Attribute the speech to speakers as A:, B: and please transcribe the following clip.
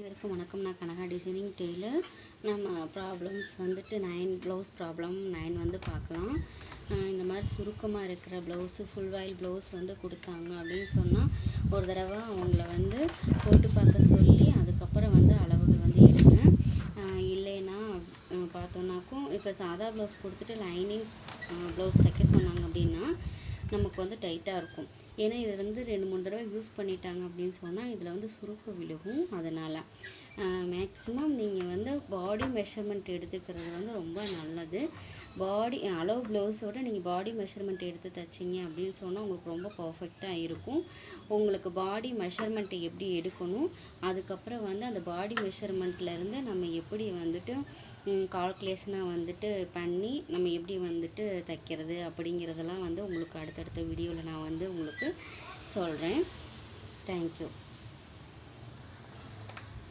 A: அனைவருக்கும் வணக்கம். நான் கனகா டிசைனிங் டெய்லர். நம்ம ப்ராப்ளம்ஸ் வந்துட்டு 9 ப்ளவுஸ் ப்ராப்ளம் 9 வந்து பார்க்கலாம். இந்த மாதிரி சுருக்கமாக இருக்கிற ப்ளவுஸு ஃபுல் வாயில் ப்ளவுஸ் வந்து கொடுத்தாங்க அப்படின்னு சொன்னால் ஒரு தடவை அவங்கள வந்து போட்டு பார்க்க சொல்லி அதுக்கப்புறம் வந்து அளவுகள் வந்து எடுங்க. இல்லைன்னா பார்த்தோன்னாக்கும் இப்போ சாதா ப்ளவுஸ் கொடுத்துட்டு லைனிங் ப்ளவுஸ் தைக்க சொன்னாங்க அப்படின்னா நமக்கு வந்து டைட்டாக இருக்கும். ஏன்னா இது வந்து 2-3 தடவை யூஸ் பண்ணிட்டாங்க அப்படின்னு சொன்னால் இதில் வந்து சுருக்கு விழுகும். அதனால் மேக்ஸிமம் நீங்கள் வந்து பாடி மெஷர்மெண்ட் எடுத்துக்கிறது வந்து ரொம்ப நல்லது. பாடி அளவு ப்ளவுஸோட நீங்கள் பாடி மெஷர்மெண்ட் எடுத்து தைச்சிங்க அப்படின்னு சொன்னால் உங்களுக்கு ரொம்ப பர்ஃபெக்டாக இருக்கும். உங்களுக்கு பாடி மெஷர்மெண்ட்டை எப்படி எடுக்கணும், அதுக்கப்புறம் வந்து அந்த பாடி மெஷர்மெண்ட்லேருந்து நம்ம எப்படி வந்துட்டு கால்குலேஷனாக வந்துட்டு பண்ணி நம்ம எப்படி வந்துட்டு தைக்கிறது அப்படிங்கிறதெல்லாம் வந்து உங்களுக்கு அடுத்தடுத்த வீடியோவில் நான் வந்து உங்களுக்கு சொல்கிறேன். தேங்க்யூ.